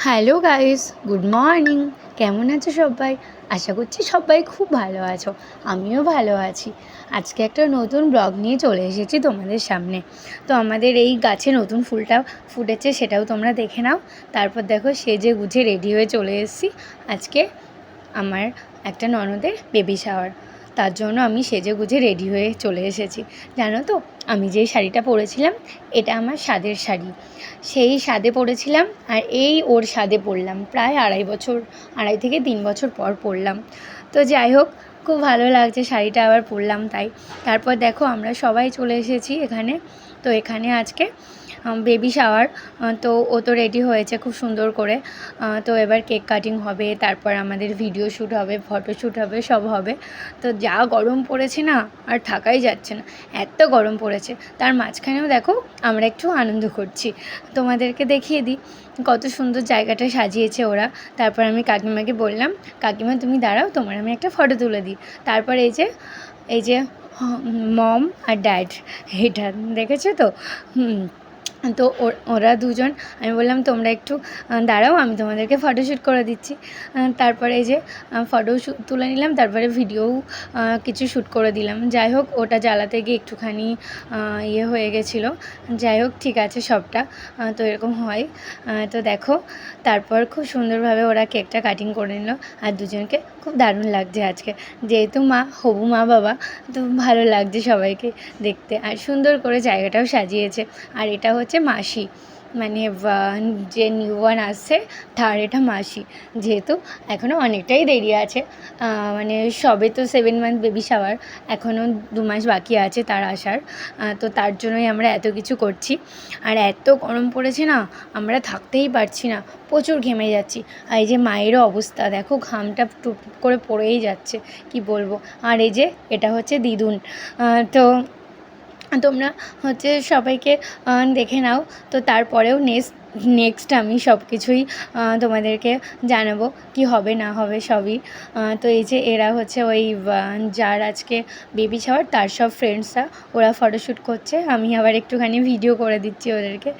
Hello guys, good morning. কেমন আছো সবাই? আশা করছি সবাই খুব ভালো আছো। আমিও ভালো আছি। আজকে একটা নতুন ব্লগ নিয়ে চলে এসেছি তোমাদের সামনে। তো আমাদের এই গাছে নতুন ফুলটা ফুটেছে, সেটাও তোমরা দেখে নাও। তারপর দেখো সেজে গুজে রেডি হয়ে চলে এসেছি। আজকে আমার একটা ননদের বেবি শাওয়ার, তার জন্য আমি সেজে গুজে রেডি হয়ে চলে এসেছি। জানো তো, আমি যেই শাড়িটা পরেছিলাম এটা আমার স্বাদের শাড়ি। সেই স্বাদে পরেছিলাম, আর এই ওর স্বাদে পরলাম। প্রায় 2.5 থেকে 3 বছর পর পরলাম। তো যাই হোক, খুব ভালো লাগছে শাড়িটা আবার পরলাম তাই। তারপর দেখো আমরা সবাই চলে এসেছি এখানে। তো এখানে আজকে বেবি শাওয়ার। তো ও তো রেডি হয়েছে খুব সুন্দর করে। তো এবার কেক কাটিং হবে, তারপর আমাদের ভিডিও শ্যুট হবে, ফটোশ্যুট হবে, সব হবে। তো যা গরম পড়েছে না, আর থাকাই যাচ্ছে না, এত গরম পড়েছে। তার মাঝখানেও দেখো আমরা একটু আনন্দ করছি। তোমাদেরকে দেখিয়ে দিই কত সুন্দর জায়গাটা সাজিয়েছে ওরা। তারপর আমি কাকিমাকে বললাম, কাকিমা তুমি দাঁড়াও, তোমার আমি একটা ফটো তুলে দিই। তারপর এই যে মম আর ড্যাড, এটা দেখেছো তো? তো ওরা দুজন, আমি বললাম তোমরা একটু দাঁড়াও, আমি তোমাদেরকে ফটোশ্যুট করে দিচ্ছি। তারপরে এই যে ফটো তুলে নিলাম, তারপরে ভিডিওও কিছু শ্যুট করে দিলাম। যাই হোক, ওটা জ্বালাতে গিয়ে একটুখানি ইয়ে হয়ে গেছিলো। যাই হোক, ঠিক আছে সবটা। তো এরকম হয়। তো দেখো, তারপর খুব সুন্দরভাবে ওরা কেকটা কাটিং করে নিল। আর দুজনকে খুব দারুণ লাগছে আজকে, যেহেতু হবু মা বাবা, তো ভালো লাগছে সবাইকে দেখতে। আর সুন্দর করে জায়গাটাও সাজিয়েছে। আর এটা হচ্ছে মাসি, মানে যে নিউবর্ন আসছে তার এটা মাসি। যেহেতু এখনও অনেকটাই দেরি আছে, মানে সবে তো 7 মান্থ বেবি শাওয়ার, এখনও 2 মাস বাকি আছে তার আসার। তো তার জন্যই আমরা এত কিছু করছি। আর এত গরম পড়েছে না, আমরা থাকতেই পারছি না, প্রচুর ঘেমে যাচ্ছি। আর এই যে মায়েরও অবস্থা দেখো, ঘামটা টুপ করে পড়েই যাচ্ছে, কি বলবো। আর এই যে এটা হচ্ছে দিদুন। তো তোমরা হচ্ছে সবাইকে দেখে নাও। তো তারপরেও নেক্সট আমি সব কিছুই তোমাদেরকে জানাবো, কি হবে না হবে সবই। তো এই যে এরা হচ্ছে ওই যার আজকে বেবি শাওয়ার তার সব ফ্রেন্ডসরা, ওরা ফটোশ্যুট করছে। আমি আবার একটুখানি ভিডিও করে দিচ্ছি ওদেরকে।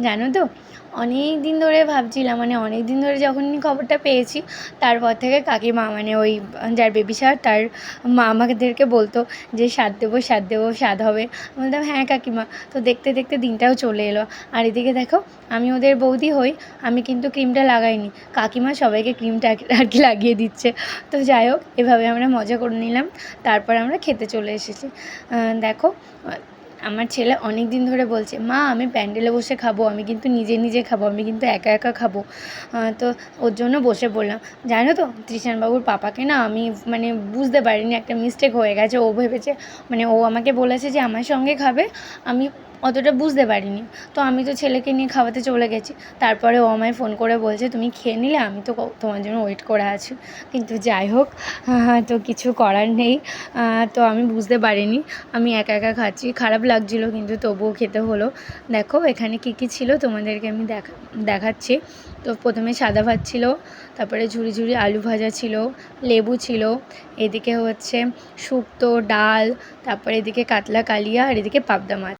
জানো তো, অনেক দিন ধরে ভাবছিলাম, মানে অনেক দিন ধরে যখনই খবরটা পেয়েছি, তারপর থেকে কাকিমা, মানে ওই যার বেবি শাওয়ার তার মা আমাদেরকে বলতো যে স্বাদ দেবো, স্বাদ দেবো, স্বাদ হবে। বলতাম হ্যাঁ কাকিমা। তো দেখতে দেখতে দিনটাও চলে এলো। আর এদিকে দেখো, আমি ওদের বৌদি হই, আমি কিন্তু ক্রিমটা লাগাইনি, কাকিমা সবাইকে ক্রিমটা আর কি লাগিয়ে দিচ্ছে। তো যাই হোক, এভাবে আমরা মজা করে নিলাম। তারপর আমরা খেতে চলে এসেছি। দেখো, আমার ছেলে অনেক দিন ধরে বলছে, মা আমি প্যান্ডেলে বসে খাবো, আমি কিন্তু নিজে নিজে খাবো, আমি কিন্তু একা একা খাবো। তো ওর জন্য বসে পড়লাম। জানো তো, ত্রিশানবাবুর পাপাকে না আমি মানে বুঝতে পারিনি, একটা মিস্টেক হয়ে গেছে। ও ভেবেছে, মানে ও আমাকে বলেছে যে আমার সঙ্গে খাবে, আমি অতটা বুঝতে পারিনি। তো আমি তো ছেলেকে নিয়ে খাওয়াতে চলে গেছি। তারপরে ও আমায় ফোন করে বলছে তুমি খেয়ে নিলে, আমি তো তোমার জন্য ওয়েট করে আছি। কিন্তু যাই হোক, তো কিছু করার নেই। তো আমি বুঝতে পারিনি, আমি একা একা খাচ্ছি, খারাপ লাগছিলো, কিন্তু তবুও খেতে হলো। দেখো এখানে কী কী ছিল তোমাদেরকে আমি দেখাচ্ছি। তো প্রথমে সাদা ভাত ছিল, তারপরে ঝুরি ঝুরি আলু ভাজা ছিল, লেবু ছিল, এদিকে হচ্ছে শুক্তো, ডাল, তারপরে এদিকে কাতলা কালিয়া, আর এদিকে পাবদা মাছ।